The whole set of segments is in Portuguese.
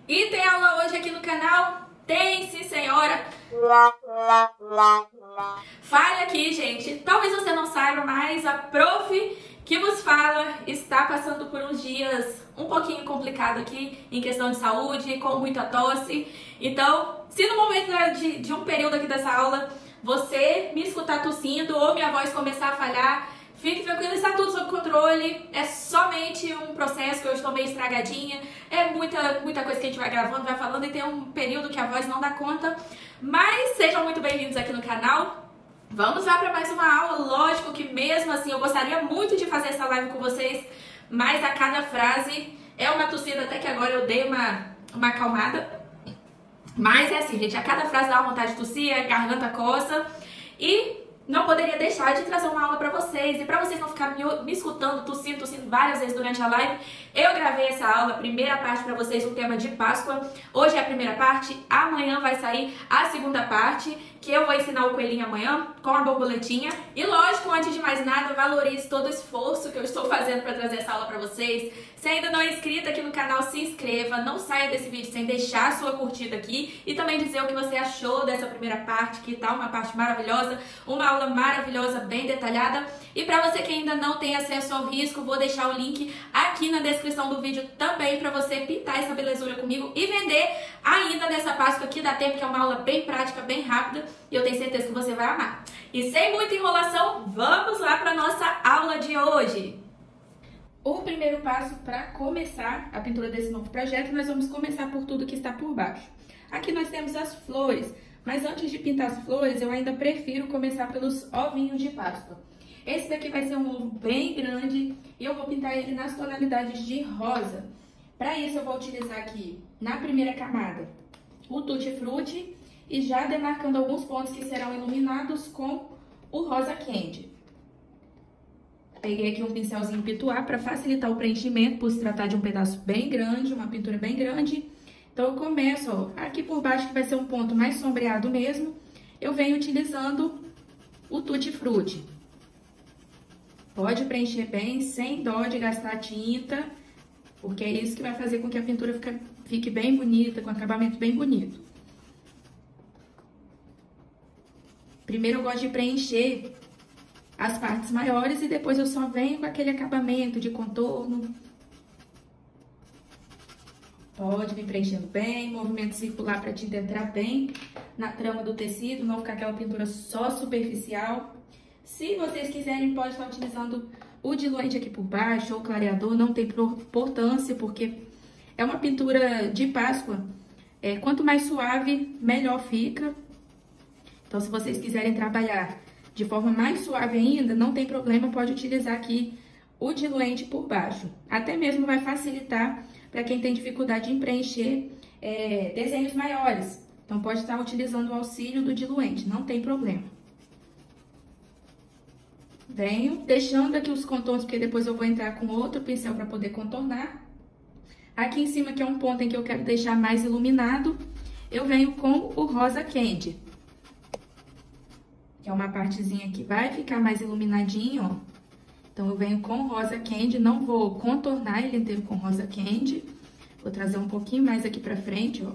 E tem aula hoje aqui no canal? Tem, sim, senhora! Fale aqui, gente. Talvez você não saiba, mas a prof que vos fala está passando por uns dias um pouquinho complicado aqui em questão de saúde, com muita tosse. Então, se no momento de um período aqui dessa aula você me escutar tossindo ou minha voz começar a falhar, fique tranquilo, está tudo sob controle, é somente um processo que eu estou meio estragadinha, é muita coisa que a gente vai gravando, vai falando e tem um período que a voz não dá conta, mas sejam muito bem-vindos aqui no canal. Vamos lá para mais uma aula. Lógico que mesmo assim eu gostaria muito de fazer essa live com vocês, mas a cada frase é uma tossida, até que agora eu dei uma acalmada. Mas é assim, gente, a cada frase dá uma vontade de tossir, a garganta coça e não poderia deixar de trazer uma aula pra vocês. E pra vocês não ficarem me escutando, tossindo várias vezes durante a live, eu gravei essa aula, primeira parte pra vocês, um tema de Páscoa. Hoje é a primeira parte, amanhã vai sair a segunda parte, que eu vou ensinar o coelhinho amanhã com a borboletinha. E lógico, antes de mais nada, valorize todo o esforço que eu estou fazendo pra trazer essa aula pra vocês. Se ainda não é inscrito aqui no canal, se inscreva, não saia desse vídeo sem deixar a sua curtida aqui e também dizer o que você achou dessa primeira parte, que tá uma parte maravilhosa, uma aula maravilhosa, bem detalhada. E para você que ainda não tem acesso ao risco, vou deixar o link aqui na descrição do vídeo também para você pintar essa belezura comigo e vender ainda nessa Páscoa que dá tempo, que é uma aula bem prática, bem rápida e eu tenho certeza que você vai amar. E sem muita enrolação, vamos lá para nossa aula de hoje. O primeiro passo para começar a pintura desse novo projeto, nós vamos começar por tudo que está por baixo. Aqui nós temos as flores, mas antes de pintar as flores, eu ainda prefiro começar pelos ovinhos de Páscoa. Esse daqui vai ser um ovo bem grande e eu vou pintar ele nas tonalidades de rosa. Para isso eu vou utilizar aqui, na primeira camada, o Tutti Frutti e já demarcando alguns pontos que serão iluminados com o rosa candy. Peguei aqui um pincelzinho pituá para facilitar o preenchimento, por se tratar de um pedaço bem grande, uma pintura bem grande. Então, eu começo, ó, aqui por baixo, que vai ser um ponto mais sombreado mesmo, eu venho utilizando o Tutti Frutti. Pode preencher bem, sem dó de gastar tinta, porque é isso que vai fazer com que a pintura fique bem bonita, com acabamento bem bonito. Primeiro, eu gosto de preencher as partes maiores e depois eu só venho com aquele acabamento de contorno. Pode vir preenchendo bem, movimento circular para a tinta entrar bem na trama do tecido, não ficar aquela pintura só superficial. Se vocês quiserem, pode estar utilizando o diluente aqui por baixo ou clareador, não tem importância, porque é uma pintura de Páscoa. Quanto mais suave, melhor fica. Então, se vocês quiserem trabalhar de forma mais suave ainda, não tem problema, pode utilizar aqui o diluente por baixo. Até mesmo vai facilitar para quem tem dificuldade em preencher desenhos maiores. Então, pode estar utilizando o auxílio do diluente, não tem problema. Venho deixando aqui os contornos, porque depois eu vou entrar com outro pincel para poder contornar. Aqui em cima, que é um ponto em que eu quero deixar mais iluminado, eu venho com o rosa candy. Que é uma partezinha que vai ficar mais iluminadinho, ó. Então, eu venho com rosa candy, não vou contornar ele inteiro com rosa candy. Vou trazer um pouquinho mais aqui pra frente, ó.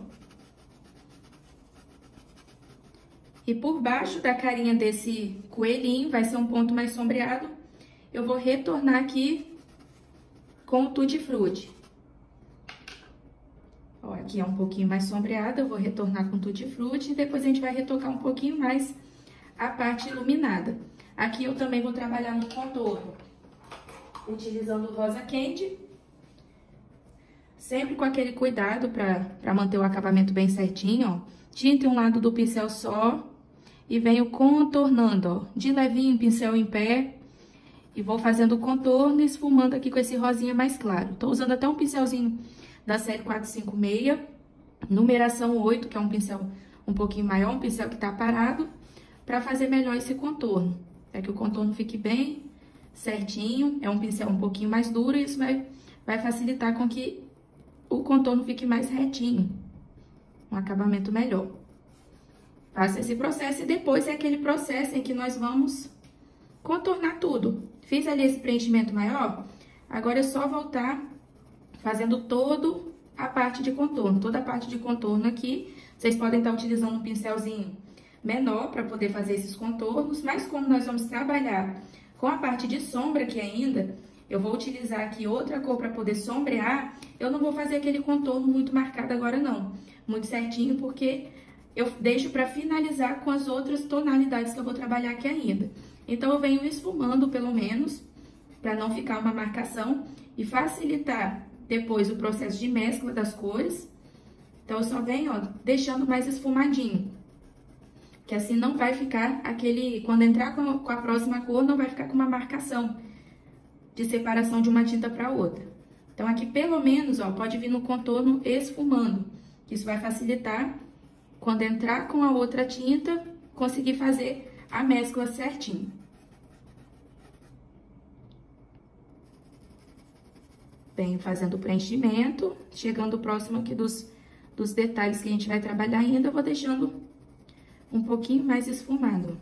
E por baixo da carinha desse coelhinho, vai ser um ponto mais sombreado, eu vou retornar aqui com o Tutti Frutti. Ó, aqui é um pouquinho mais sombreado, eu vou retornar com o Tutti Frutti e depois a gente vai retocar um pouquinho mais a parte iluminada. Aqui eu também vou trabalhar no contorno, utilizando o rosa candy, sempre com aquele cuidado para manter o acabamento bem certinho, ó. Tinta em um lado do pincel só e venho contornando, ó, de levinho, pincel em pé, e vou fazendo o contorno e esfumando aqui com esse rosinha mais claro. Tô usando até um pincelzinho da série 456, numeração 8, que é um pincel um pouquinho maior, um pincel que tá parado, para fazer melhor esse contorno, para que o contorno fique bem certinho. É um pincel um pouquinho mais duro e isso vai facilitar com que o contorno fique mais retinho, um acabamento melhor. Faça esse processo e depois é aquele processo em que nós vamos contornar tudo. Fiz ali esse preenchimento maior, agora é só voltar fazendo todo a parte de contorno. Toda a parte de contorno aqui, vocês podem estar utilizando um pincelzinho menor para poder fazer esses contornos, mas como nós vamos trabalhar com a parte de sombra aqui ainda, eu vou utilizar aqui outra cor para poder sombrear. Eu não vou fazer aquele contorno muito marcado agora não, muito certinho, porque eu deixo para finalizar com as outras tonalidades que eu vou trabalhar aqui ainda. Então, eu venho esfumando pelo menos, para não ficar uma marcação e facilitar depois o processo de mescla das cores. Então, eu só venho, ó, deixando mais esfumadinho. Que assim não vai ficar aquele... Quando entrar com a próxima cor, não vai ficar com uma marcação de separação de uma tinta para outra. Então, aqui pelo menos, ó, pode vir no contorno esfumando. Isso vai facilitar, quando entrar com a outra tinta, conseguir fazer a mescla certinho. Venho fazendo o preenchimento, chegando próximo aqui dos detalhes que a gente vai trabalhar ainda, eu vou deixando um pouquinho mais esfumado.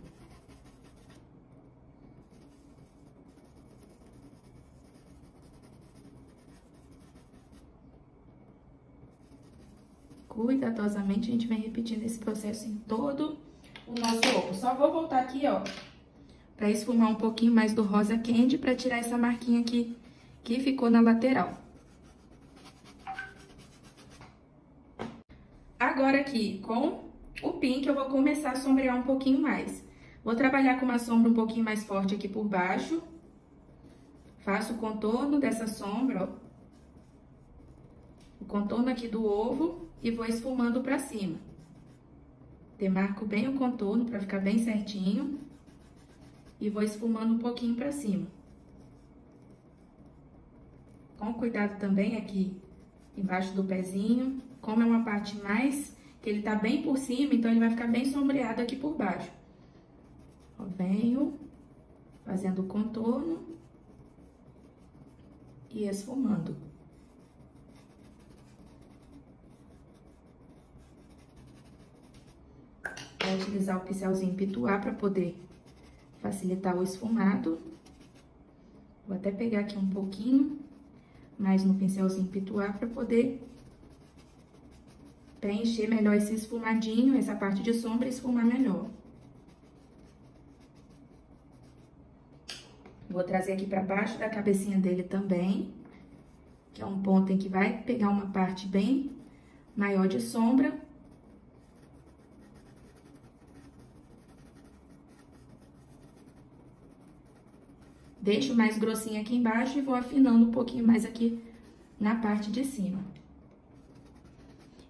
Cuidadosamente, a gente vem repetindo esse processo em todo o nosso ovo. Só vou voltar aqui, ó, pra esfumar um pouquinho mais do rosa candy, pra tirar essa marquinha aqui que ficou na lateral. Agora aqui, com o pink, eu vou começar a sombrear um pouquinho mais. Vou trabalhar com uma sombra um pouquinho mais forte aqui por baixo. Faço o contorno dessa sombra, ó. O contorno aqui do ovo e vou esfumando pra cima. Demarco bem o contorno pra ficar bem certinho. E vou esfumando um pouquinho pra cima. Com cuidado também aqui embaixo do pezinho. Como é uma parte mais que ele tá bem por cima, então ele vai ficar bem sombreado aqui por baixo. Ó, venho fazendo o contorno e esfumando. Vou utilizar o pincelzinho pituá para poder facilitar o esfumado. Vou até pegar aqui um pouquinho mais no pincelzinho pituá para poder preencher melhor esse esfumadinho, essa parte de sombra, esfumar melhor. Vou trazer aqui para baixo da cabecinha dele também, que é um ponto em que vai pegar uma parte bem maior de sombra. Deixo mais grossinho aqui embaixo e vou afinando um pouquinho mais aqui na parte de cima.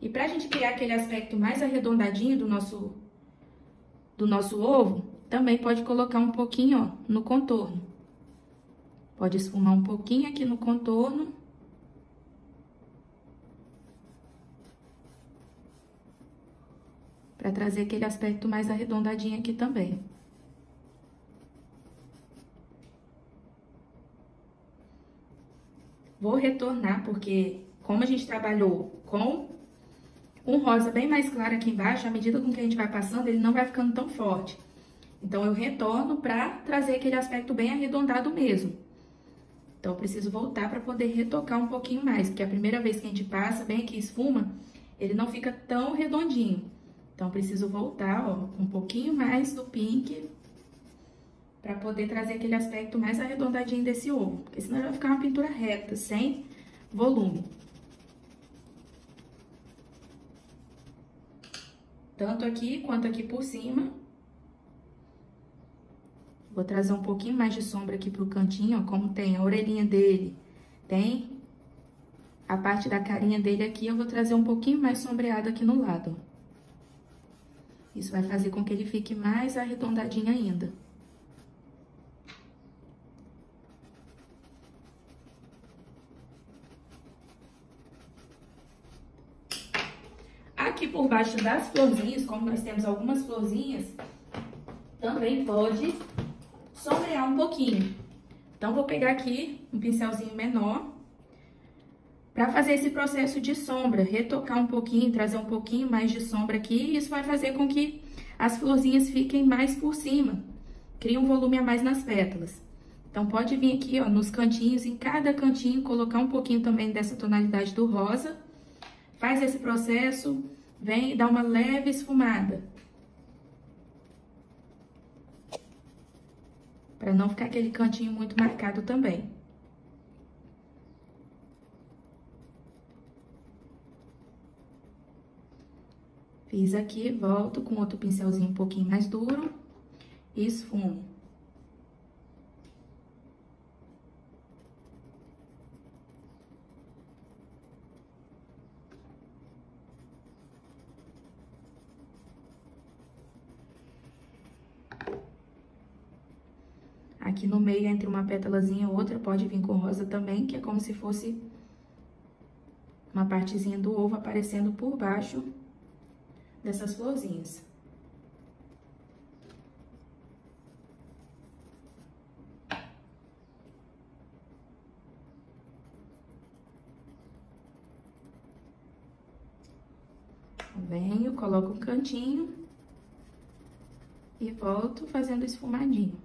E pra gente criar aquele aspecto mais arredondadinho do nosso ovo, também pode colocar um pouquinho, ó, no contorno. Pode esfumar um pouquinho aqui no contorno. Pra trazer aquele aspecto mais arredondadinho aqui também. Vou retornar, porque como a gente trabalhou com um rosa bem mais claro aqui embaixo, à medida com que a gente vai passando, ele não vai ficando tão forte. Então, eu retorno pra trazer aquele aspecto bem arredondado mesmo. Então, eu preciso voltar pra poder retocar um pouquinho mais, porque a primeira vez que a gente passa, bem aqui esfuma, ele não fica tão redondinho. Então, eu preciso voltar, ó, um pouquinho mais do pink, pra poder trazer aquele aspecto mais arredondadinho desse ovo, porque senão vai ficar uma pintura reta, sem volume. Tanto aqui quanto aqui por cima. Vou trazer um pouquinho mais de sombra aqui pro cantinho, ó, como tem a orelhinha dele, tem a parte da carinha dele aqui, eu vou trazer um pouquinho mais sombreado aqui no lado, ó. Isso vai fazer com que ele fique mais arredondadinho ainda. Aqui por baixo das florzinhas, como nós temos algumas florzinhas, também pode sombrear um pouquinho. Então, vou pegar aqui um pincelzinho menor para fazer esse processo de sombra, retocar um pouquinho, trazer um pouquinho mais de sombra aqui, e isso vai fazer com que as florzinhas fiquem mais por cima, cria um volume a mais nas pétalas. Então, pode vir aqui, ó, nos cantinhos, em cada cantinho, colocar um pouquinho também dessa tonalidade do rosa, faz esse processo, vem e dá uma leve esfumada. Para não ficar aquele cantinho muito marcado também. Fiz aqui, volto com outro pincelzinho um pouquinho mais duro e esfumo. Aqui no meio, entre uma pétalazinha e outra, pode vir com rosa também, que é como se fosse uma partezinha do ovo aparecendo por baixo dessas florzinhas. Venho, coloco um cantinho e volto fazendo esfumadinho.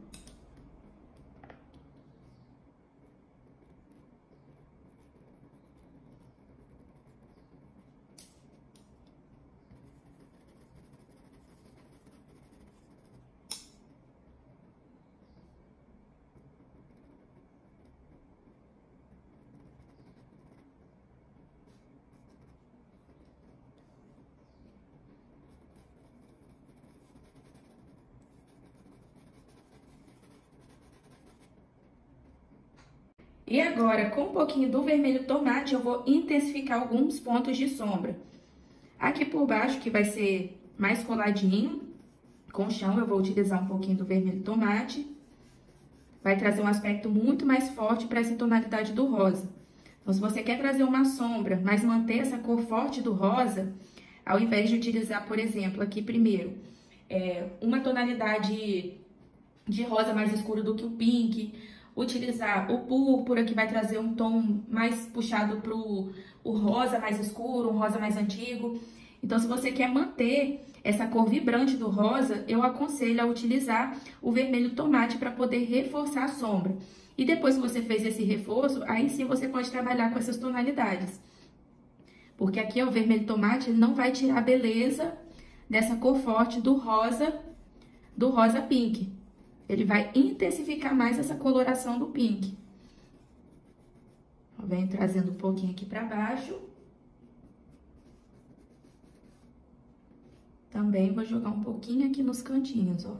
E agora, com um pouquinho do vermelho tomate, eu vou intensificar alguns pontos de sombra. Aqui por baixo, que vai ser mais coladinho com o chão, eu vou utilizar um pouquinho do vermelho tomate. Vai trazer um aspecto muito mais forte para essa tonalidade do rosa. Então, se você quer trazer uma sombra, mas manter essa cor forte do rosa, ao invés de utilizar, por exemplo, aqui primeiro, uma tonalidade de rosa mais escuro do que o pink, utilizar o púrpura, que vai trazer um tom mais puxado para o rosa mais escuro, um rosa mais antigo. Então, se você quer manter essa cor vibrante do rosa, eu aconselho a utilizar o vermelho tomate para poder reforçar a sombra. E depois que você fez esse reforço, aí sim você pode trabalhar com essas tonalidades. Porque aqui, ó, o vermelho tomate, ele não vai tirar a beleza dessa cor forte do rosa pink. Ele vai intensificar mais essa coloração do pink. Venho trazendo um pouquinho aqui pra baixo. Também vou jogar um pouquinho aqui nos cantinhos, ó.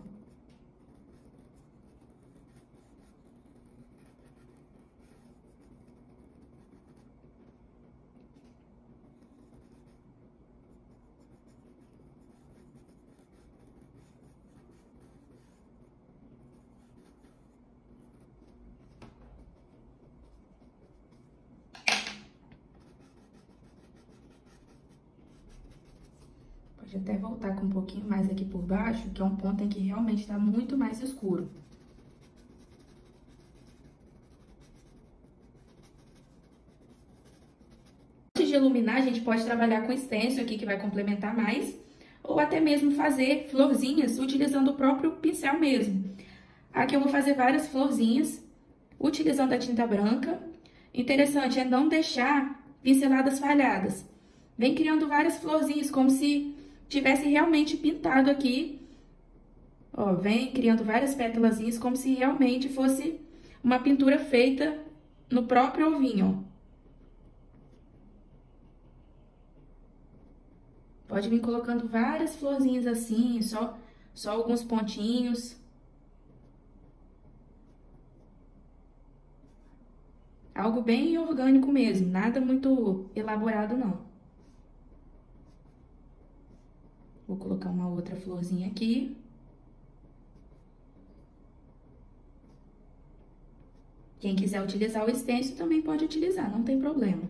Pode até voltar com um pouquinho mais aqui por baixo, que é um ponto em que realmente tá muito mais escuro. Antes de iluminar, a gente pode trabalhar com stencil aqui, que vai complementar mais, ou até mesmo fazer florzinhas utilizando o próprio pincel mesmo. Aqui eu vou fazer várias florzinhas utilizando a tinta branca. Interessante é não deixar pinceladas falhadas. Vem criando várias florzinhas, como se tivesse realmente pintado aqui. Ó, vem criando várias pétalazinhas, como se realmente fosse uma pintura feita no próprio ovinho, ó. Pode vir colocando várias florzinhas assim, só alguns pontinhos. Algo bem orgânico mesmo, nada muito elaborado não. Vou colocar uma outra florzinha aqui. Quem quiser utilizar o stencil também pode utilizar, não tem problema.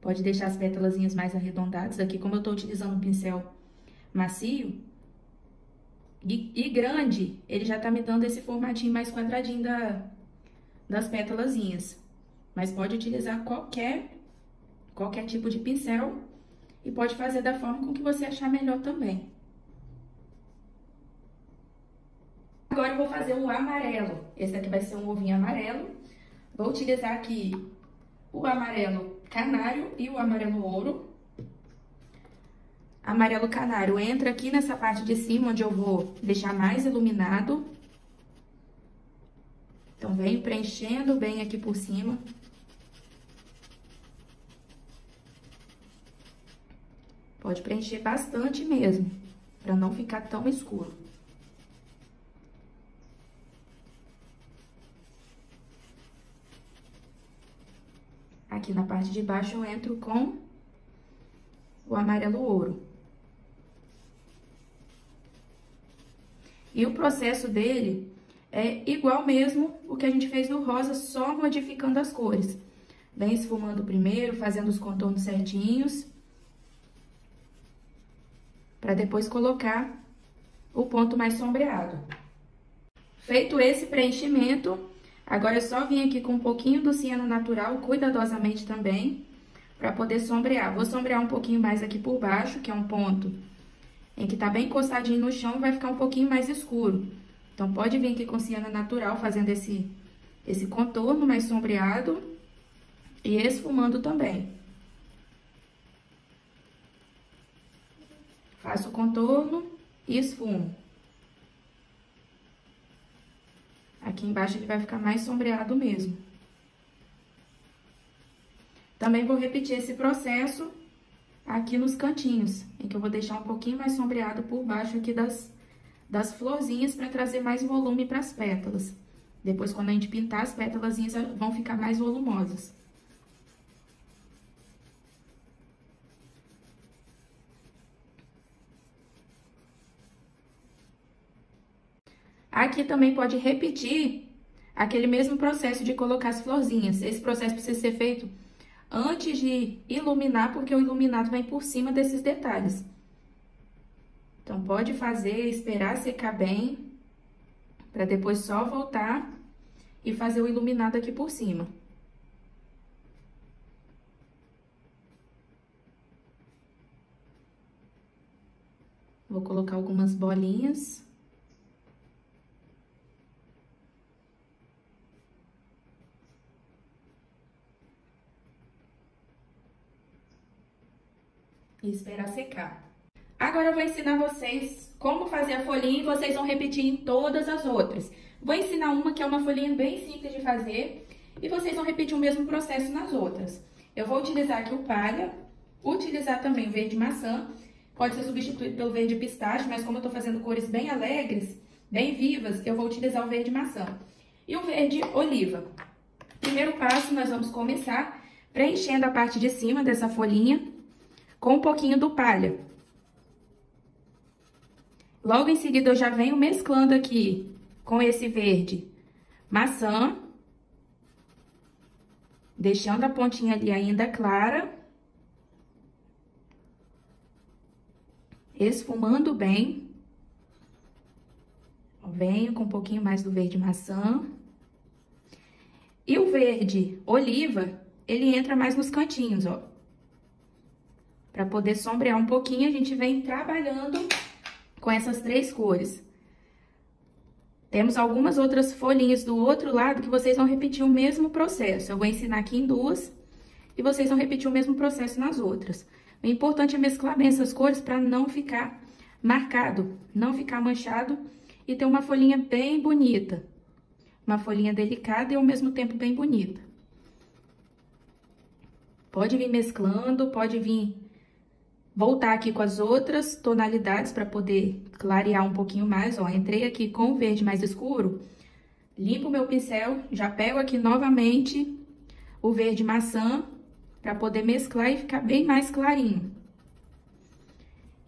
Pode deixar as pétalazinhas mais arredondadas. Aqui, como eu tô utilizando um pincel macio e grande, ele já tá me dando esse formatinho mais quadradinho das pétalazinhas. Mas pode utilizar qualquer tipo de pincel e pode fazer da forma com que você achar melhor também. Agora eu vou fazer o amarelo. Esse aqui vai ser um ovinho amarelo. Vou utilizar aqui o amarelo canário e o amarelo ouro. Amarelo canário entra aqui nessa parte de cima, onde eu vou deixar mais iluminado. Então, venho preenchendo bem aqui por cima. Pode preencher bastante mesmo, para não ficar tão escuro. Aqui na parte de baixo eu entro com o amarelo ouro. E o processo dele é igual mesmo o que a gente fez no rosa, só modificando as cores. Vem esfumando primeiro, fazendo os contornos certinhos, para depois colocar o ponto mais sombreado. Feito esse preenchimento, agora é só vir aqui com um pouquinho do ciano natural, cuidadosamente também, para poder sombrear. Vou sombrear um pouquinho mais aqui por baixo, que é um ponto em que tá bem encostadinho no chão, vai ficar um pouquinho mais escuro. Então, pode vir aqui com ciano natural, fazendo esse contorno mais sombreado e esfumando também. Faço o contorno e esfumo. Aqui embaixo ele vai ficar mais sombreado mesmo. Também vou repetir esse processo aqui nos cantinhos, em que eu vou deixar um pouquinho mais sombreado por baixo aqui das florzinhas, para trazer mais volume para as pétalas. Depois, quando a gente pintar, as pétalas vão ficar mais volumosas. Aqui também pode repetir aquele mesmo processo de colocar as florzinhas. Esse processo precisa ser feito antes de iluminar, porque o iluminado vem por cima desses detalhes. Então, pode fazer, esperar secar bem, para depois só voltar e fazer o iluminado aqui por cima. Vou colocar algumas bolinhas. E esperar secar. Agora eu vou ensinar vocês como fazer a folhinha e vocês vão repetir em todas as outras. Vou ensinar uma que é uma folhinha bem simples de fazer e vocês vão repetir o mesmo processo nas outras. Eu vou utilizar aqui o palha, utilizar também o verde maçã, pode ser substituído pelo verde pistache, mas como eu tô fazendo cores bem alegres, bem vivas, eu vou utilizar o verde maçã. E o verde oliva. Primeiro passo, nós vamos começar preenchendo a parte de cima dessa folhinha com um pouquinho do palha. Logo em seguida, eu já venho mesclando aqui com esse verde maçã, deixando a pontinha ali ainda clara, esfumando bem. Venho com um pouquinho mais do verde maçã. E o verde oliva, ele entra mais nos cantinhos, ó. Para poder sombrear um pouquinho, a gente vem trabalhando com essas três cores. Temos algumas outras folhinhas do outro lado que vocês vão repetir o mesmo processo. Eu vou ensinar aqui em duas e vocês vão repetir o mesmo processo nas outras. O importante é mesclar bem essas cores para não ficar marcado, não ficar manchado e ter uma folhinha bem bonita. Uma folhinha delicada e ao mesmo tempo bem bonita. Pode vir mesclando, pode vir voltar aqui com as outras tonalidades para poder clarear um pouquinho mais, ó. Entrei aqui com o verde mais escuro, limpo o meu pincel, já pego aqui novamente o verde maçã para poder mesclar e ficar bem mais clarinho.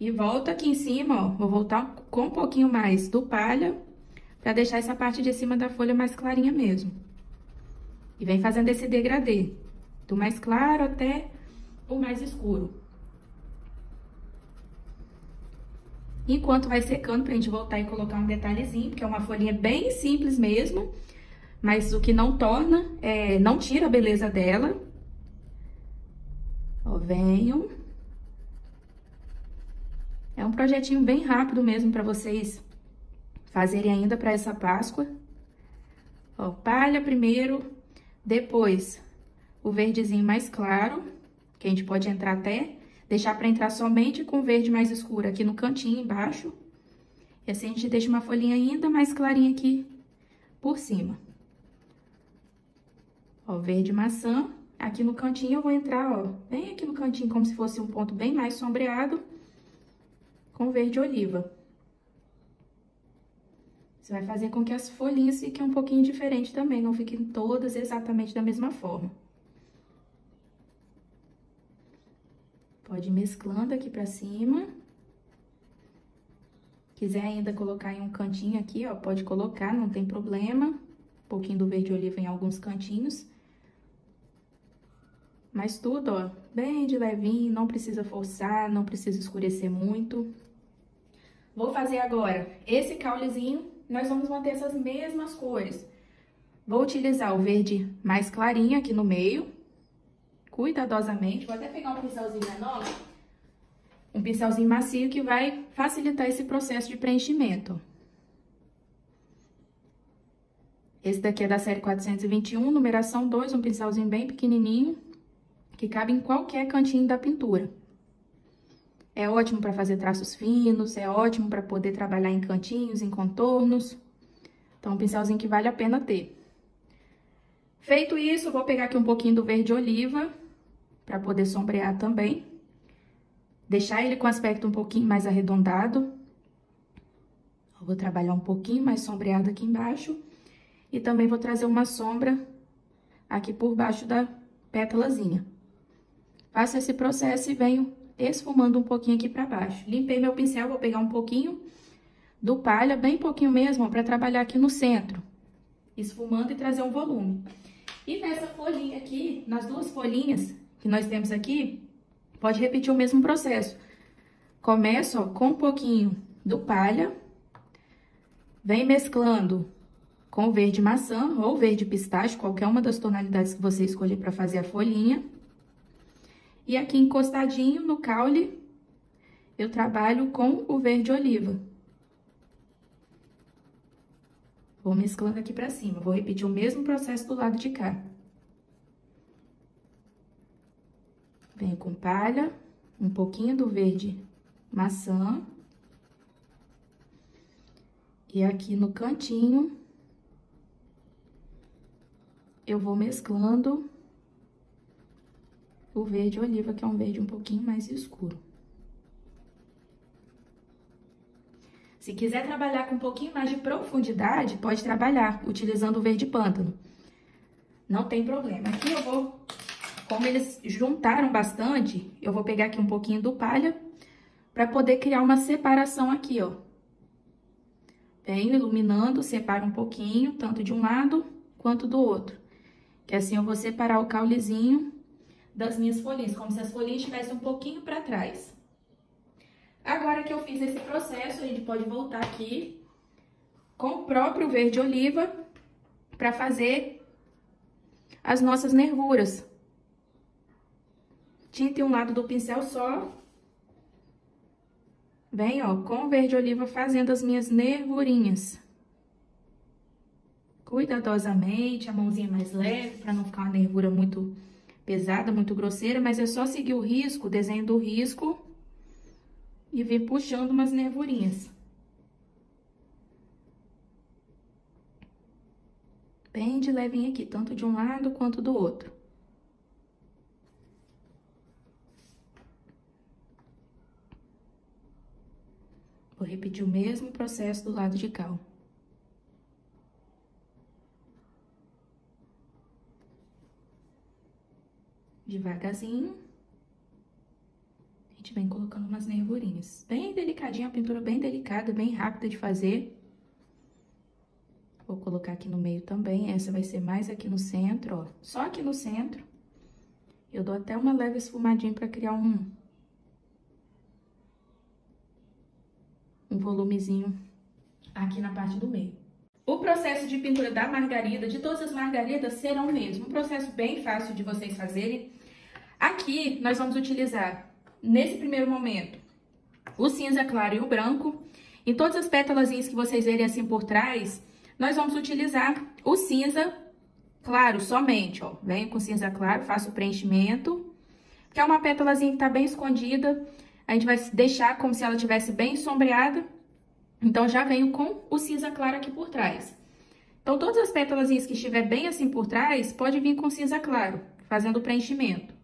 E volto aqui em cima, ó, vou voltar com um pouquinho mais do palha para deixar essa parte de cima da folha mais clarinha mesmo. E vem fazendo esse degradê, do mais claro até o mais escuro. Enquanto vai secando, pra gente voltar e colocar um detalhezinho, porque é uma folhinha bem simples mesmo, mas o que não torna, não tira a beleza dela. Ó, venho. É um projetinho bem rápido mesmo pra vocês fazerem ainda pra essa Páscoa. Ó, palha primeiro, depois o verdezinho mais claro, que a gente pode entrar até, deixar para entrar somente com o verde mais escuro aqui no cantinho embaixo. E assim a gente deixa uma folhinha ainda mais clarinha aqui por cima. Ó, verde maçã. Aqui no cantinho eu vou entrar, ó, bem aqui no cantinho, como se fosse um ponto bem mais sombreado, com verde oliva. Isso vai fazer com que as folhinhas fiquem um pouquinho diferentes também, não fiquem todas exatamente da mesma forma. Pode ir mesclando aqui pra cima. Quiser ainda colocar em um cantinho aqui, ó, pode colocar, não tem problema. Um pouquinho do verde oliva em alguns cantinhos. Mas tudo, ó, bem de levinho, não precisa forçar, não precisa escurecer muito. Vou fazer agora esse caulezinho, nós vamos manter essas mesmas cores. Vou utilizar o verde mais clarinho aqui no meio, cuidadosamente. Vou até pegar um pincelzinho menor, um pincelzinho macio que vai facilitar esse processo de preenchimento. Esse daqui é da série 421, numeração 2, um pincelzinho bem pequenininho, que cabe em qualquer cantinho da pintura. É ótimo para fazer traços finos, é ótimo para poder trabalhar em cantinhos, em contornos. Então, um pincelzinho que vale a pena ter. Feito isso, eu vou pegar aqui um pouquinho do verde oliva, para poder sombrear também. Deixar ele com aspecto um pouquinho mais arredondado. Eu vou trabalhar um pouquinho mais sombreado aqui embaixo. E também vou trazer uma sombra aqui por baixo da pétalazinha. Faço esse processo e venho esfumando um pouquinho aqui para baixo. Limpei meu pincel, vou pegar um pouquinho do palha, bem pouquinho mesmo, para trabalhar aqui no centro. Esfumando e trazer um volume. E nessa folhinha aqui, nas duas folhinhas que nós temos aqui, pode repetir o mesmo processo. Começo, ó, com um pouquinho do palha, vem mesclando com o verde maçã ou verde pistache, qualquer uma das tonalidades que você escolher para fazer a folhinha. E aqui encostadinho no caule, eu trabalho com o verde oliva. Vou mesclando aqui pra cima, vou repetir o mesmo processo do lado de cá. Venho com palha, um pouquinho do verde maçã. E aqui no cantinho, eu vou mesclando o verde oliva, que é um verde um pouquinho mais escuro. Se quiser trabalhar com um pouquinho mais de profundidade, pode trabalhar utilizando o verde pântano. Não tem problema. Aqui eu vou, como eles juntaram bastante, eu vou pegar aqui um pouquinho do palha para poder criar uma separação aqui, ó. Venho iluminando, separo um pouquinho, tanto de um lado quanto do outro. Que assim eu vou separar o caulezinho das minhas folhinhas, como se as folhinhas estivessem um pouquinho para trás. Agora que eu fiz esse processo, a gente pode voltar aqui com o próprio verde oliva para fazer as nossas nervuras. Tinta em um lado do pincel só. Bem, ó, com o verde oliva fazendo as minhas nervurinhas. Cuidadosamente, a mãozinha mais leve, para não ficar uma nervura muito pesada, muito grosseira, mas é só seguir o risco, o desenho do risco, e vir puxando umas nervurinhas. Bem de levinho aqui, tanto de um lado quanto do outro. Vou repetir o mesmo processo do lado de cá, ó. Devagarzinho. A gente vem colocando umas nervurinhas. Bem delicadinha, a pintura bem delicada, bem rápida de fazer. Vou colocar aqui no meio também. Essa vai ser mais aqui no centro, ó. Só aqui no centro. Eu dou até uma leve esfumadinha pra criar um volumezinho aqui na parte do meio. O processo de pintura da margarida, de todas as margaridas, serão o mesmo. Um processo bem fácil de vocês fazerem. Aqui, nós vamos utilizar, nesse primeiro momento, o cinza claro e o branco. Em todas as pétalazinhas que vocês verem assim por trás, nós vamos utilizar o cinza claro somente, ó. Venho com cinza claro, faço o preenchimento. Que é uma pétalazinha que tá bem escondida. A gente vai deixar como se ela tivesse bem sombreada. Então, já venho com o cinza claro aqui por trás. Então, todas as pétalazinhas que estiver bem assim por trás, pode vir com cinza claro, fazendo o preenchimento.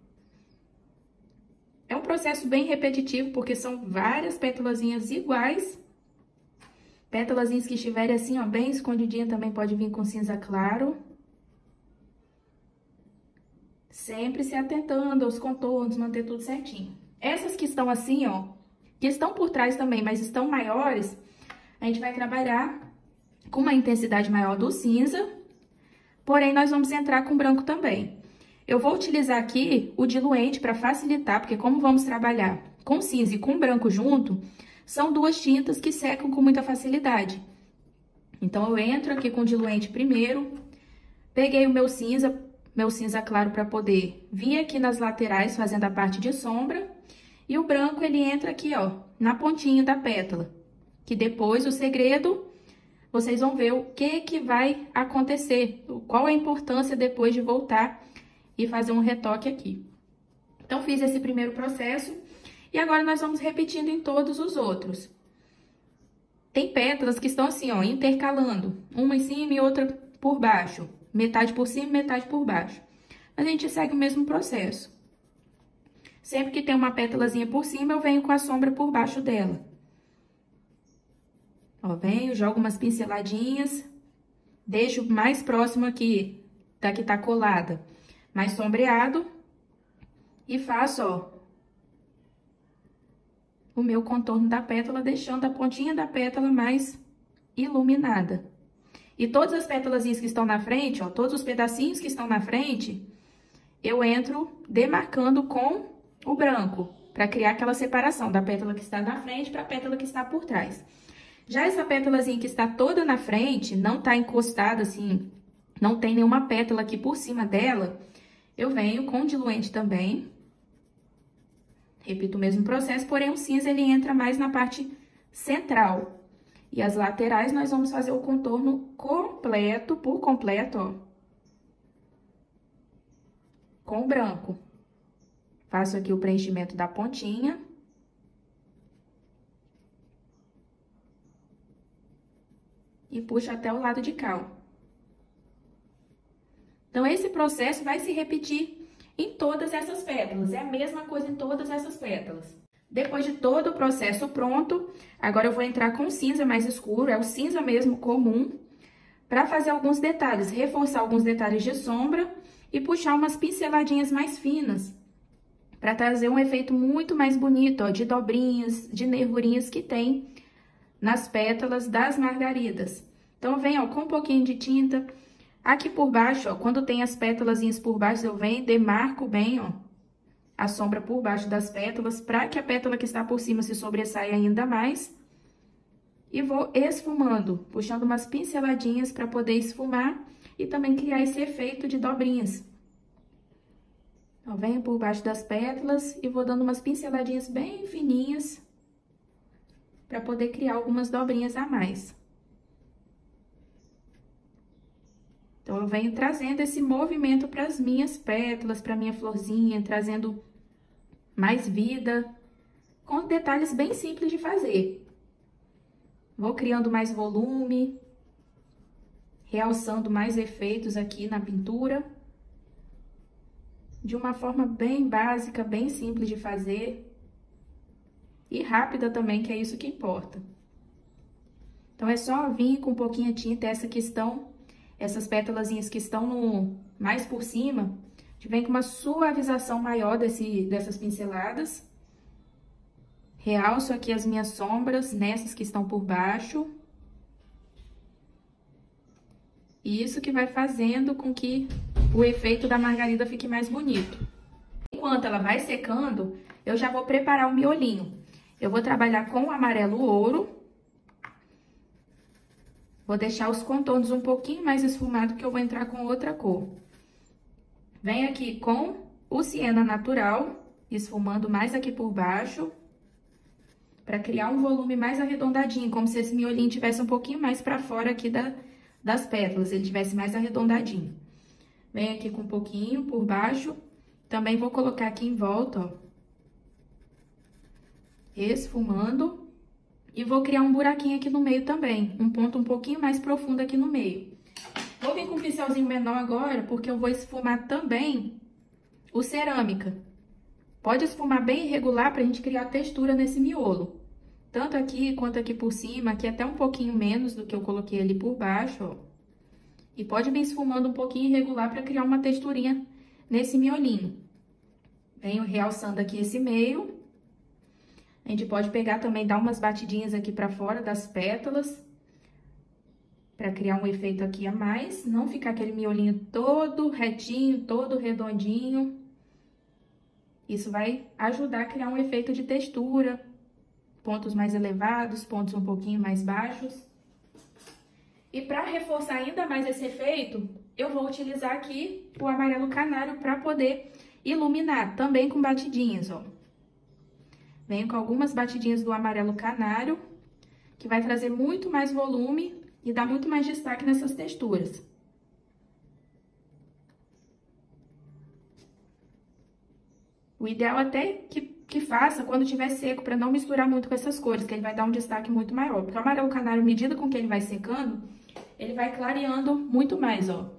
É um processo bem repetitivo, porque são várias pétalazinhas iguais. Pétalazinhas que estiverem assim, ó, bem escondidinha, também pode vir com cinza claro. Sempre se atentando aos contornos, manter tudo certinho. Essas que estão assim, ó, que estão por trás também, mas estão maiores, a gente vai trabalhar com uma intensidade maior do cinza, porém, nós vamos entrar com branco também. Eu vou utilizar aqui o diluente para facilitar, porque como vamos trabalhar com cinza e com branco junto, são duas tintas que secam com muita facilidade. Então, eu entro aqui com o diluente primeiro, peguei o meu cinza claro para poder vir aqui nas laterais, fazendo a parte de sombra, e o branco, ele entra aqui, ó, na pontinha da pétala, que depois, o segredo, vocês vão ver o que vai acontecer, qual a importância depois de voltar e fazer um retoque aqui. Então, fiz esse primeiro processo, e agora nós vamos repetindo em todos os outros. Tem pétalas que estão assim, ó, intercalando, uma em cima e outra por baixo. Metade por cima, metade por baixo. Mas a gente segue o mesmo processo. Sempre que tem uma pétalazinha por cima, eu venho com a sombra por baixo dela. Ó, venho, jogo umas pinceladinhas, deixo mais próximo aqui, da que tá colada, mais sombreado. E faço, ó, o meu contorno da pétala, deixando a pontinha da pétala mais iluminada. E todas as pétalazinhas que estão na frente, ó, todos os pedacinhos que estão na frente, eu entro demarcando com o branco, para criar aquela separação da pétala que está na frente para a pétala que está por trás. Já essa pétalazinha que está toda na frente, não tá encostada assim, não tem nenhuma pétala aqui por cima dela, eu venho com diluente também. Repito o mesmo processo, porém o cinza ele entra mais na parte central. E as laterais, nós vamos fazer o contorno completo, por completo, ó. Com o branco. Faço aqui o preenchimento da pontinha. E puxo até o lado de cá, ó. Então, esse processo vai se repetir em todas essas pétalas. É a mesma coisa em todas essas pétalas. Depois de todo o processo pronto, agora eu vou entrar com cinza mais escuro, é o cinza mesmo comum, para fazer alguns detalhes, reforçar alguns detalhes de sombra e puxar umas pinceladinhas mais finas, para trazer um efeito muito mais bonito, ó, de dobrinhas, de nervurinhas que tem nas pétalas das margaridas. Então, vem, ó, com um pouquinho de tinta. Aqui por baixo, ó, quando tem as pétalazinhas por baixo, eu venho, demarco bem, ó, a sombra por baixo das pétalas, para que a pétala que está por cima se sobressaia ainda mais. E vou esfumando, puxando umas pinceladinhas para poder esfumar e também criar esse efeito de dobrinhas. Então, venho por baixo das pétalas e vou dando umas pinceladinhas bem fininhas para poder criar algumas dobrinhas a mais. Então, eu venho trazendo esse movimento para as minhas pétalas, para minha florzinha, trazendo mais vida, com detalhes bem simples de fazer. Vou criando mais volume, realçando mais efeitos aqui na pintura, de uma forma bem básica, bem simples de fazer e rápida também, que é isso que importa. Então, é só vir com um pouquinho de tinta, essas pétalazinhas que estão mais por cima, a gente vem com uma suavização maior dessas pinceladas. Realço aqui as minhas sombras nessas que estão por baixo. E isso que vai fazendo com que o efeito da margarida fique mais bonito. Enquanto ela vai secando, eu já vou preparar o miolinho. Eu vou trabalhar com o amarelo ouro. Vou deixar os contornos um pouquinho mais esfumados, que eu vou entrar com outra cor. Venho aqui com o siena natural, esfumando mais aqui por baixo, para criar um volume mais arredondadinho, como se esse miolinho tivesse um pouquinho mais para fora aqui das pétalas, ele tivesse mais arredondadinho. Venho aqui com um pouquinho por baixo. Também vou colocar aqui em volta, ó. Esfumando. E vou criar um buraquinho aqui no meio também. Um ponto um pouquinho mais profundo aqui no meio. Vou vir com um pincelzinho menor agora, porque eu vou esfumar também o cerâmica. Pode esfumar bem irregular pra gente criar textura nesse miolo. Tanto aqui quanto aqui por cima, aqui até um pouquinho menos do que eu coloquei ali por baixo, ó. E pode vir esfumando um pouquinho irregular pra criar uma texturinha nesse miolinho. Venho realçando aqui esse meio. A gente pode pegar também, dar umas batidinhas aqui pra fora das pétalas, pra criar um efeito aqui a mais, não ficar aquele miolinho todo retinho, todo redondinho. Isso vai ajudar a criar um efeito de textura, pontos mais elevados, pontos um pouquinho mais baixos. E para reforçar ainda mais esse efeito, eu vou utilizar aqui o amarelo canário para poder iluminar, também com batidinhas, ó. Venho com algumas batidinhas do amarelo canário, que vai trazer muito mais volume e dar muito mais destaque nessas texturas. O ideal até que faça quando estiver seco, para não misturar muito com essas cores, que ele vai dar um destaque muito maior. Porque o amarelo canário, à medida com que ele vai secando, ele vai clareando muito mais, ó.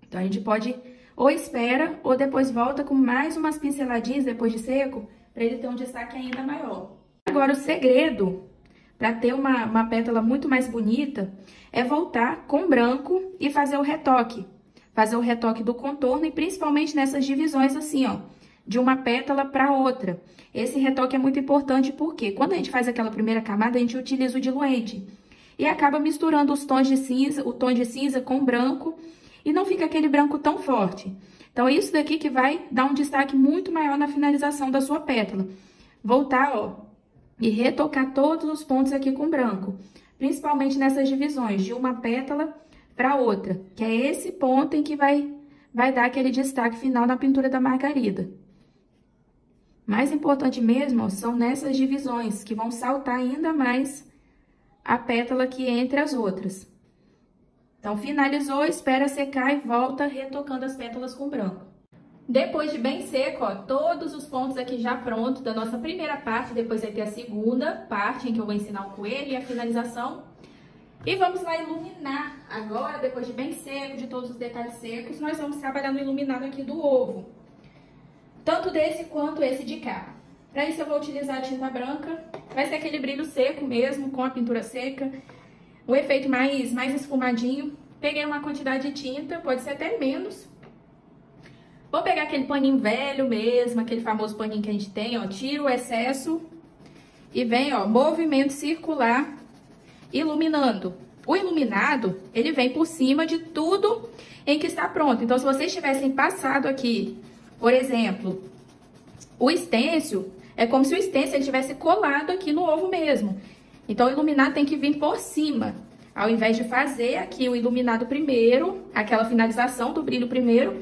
Então, a gente pode, ou espera, ou depois volta com mais umas pinceladinhas depois de seco, para ele ter um destaque ainda maior. Agora, o segredo para ter uma pétala muito mais bonita é voltar com branco e fazer o retoque. Fazer o retoque do contorno e principalmente nessas divisões assim, ó, de uma pétala para outra. Esse retoque é muito importante porque quando a gente faz aquela primeira camada, a gente utiliza o diluente e acaba misturando os tons de cinza, o tom de cinza com o branco e não fica aquele branco tão forte. Então, é isso daqui que vai dar um destaque muito maior na finalização da sua pétala. Voltar, ó, e retocar todos os pontos aqui com branco, principalmente nessas divisões de uma pétala para outra, que é esse ponto em que vai dar aquele destaque final na pintura da margarida. Mais importante mesmo, ó, são nessas divisões, que vão saltar ainda mais a pétala aqui entre as outras. Então, finalizou, espera secar e volta retocando as pétalas com branco. Depois de bem seco, ó, todos os pontos aqui já prontos da nossa primeira parte, depois vai ter a segunda parte em que eu vou ensinar o coelho e a finalização. E vamos lá iluminar. Agora, depois de bem seco, de todos os detalhes secos, nós vamos trabalhar no iluminado aqui do ovo. Tanto desse quanto esse de cá. Para isso eu vou utilizar a tinta branca, vai ser aquele brilho seco mesmo, com a pintura seca. O efeito mais esfumadinho. Peguei uma quantidade de tinta, pode ser até menos. Vou pegar aquele paninho velho mesmo, aquele famoso paninho que a gente tem, ó. Tiro o excesso e vem, ó, movimento circular, iluminando. O iluminado, ele vem por cima de tudo em que está pronto. Então, se vocês tivessem passado aqui, por exemplo, o stencil, é como se o stencil ele tivesse colado aqui no ovo mesmo. Então, o iluminado tem que vir por cima, ao invés de fazer aqui o iluminado primeiro, aquela finalização do brilho primeiro,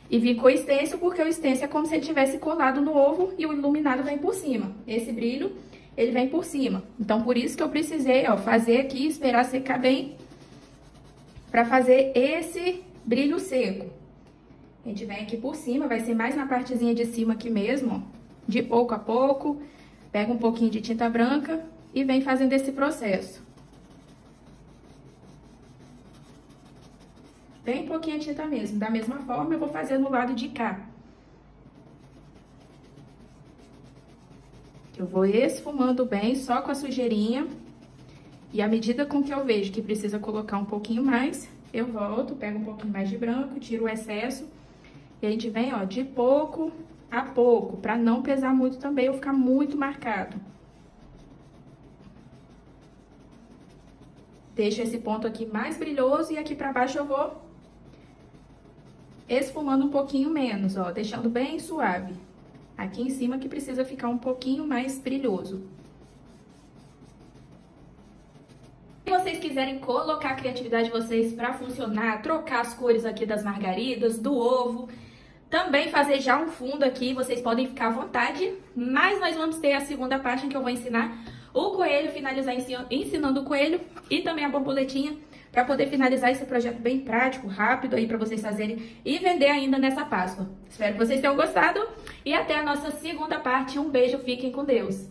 e vir com o stencil, porque o stencil é como se ele tivesse colado no ovo e o iluminado vem por cima. Esse brilho, ele vem por cima. Então, por isso que eu precisei, ó, fazer aqui, esperar secar bem, para fazer esse brilho seco. A gente vem aqui por cima, vai ser mais na partezinha de cima aqui mesmo, ó, de pouco a pouco, pega um pouquinho de tinta branca e vem fazendo esse processo. Bem pouquinho a tinta mesmo. Da mesma forma, eu vou fazer no lado de cá. Eu vou esfumando bem, só com a sujeirinha. E à medida com que eu vejo que precisa colocar um pouquinho mais, eu volto, pego um pouquinho mais de branco, tiro o excesso. E a gente vem, ó, de pouco a pouco, pra não pesar muito também ou ficar muito marcado. Deixo esse ponto aqui mais brilhoso e aqui pra baixo eu vou esfumando um pouquinho menos, ó, deixando bem suave. Aqui em cima que precisa ficar um pouquinho mais brilhoso. Se vocês quiserem colocar a criatividade de vocês pra funcionar, trocar as cores aqui das margaridas, do ovo, também fazer já um fundo aqui, vocês podem ficar à vontade, mas nós vamos ter a segunda parte em que eu vou ensinar o coelho, finalizar ensinando o coelho e também a borboletinha para poder finalizar esse projeto bem prático, rápido aí para vocês fazerem e vender ainda nessa Páscoa. Espero que vocês tenham gostado e até a nossa segunda parte. Um beijo, fiquem com Deus!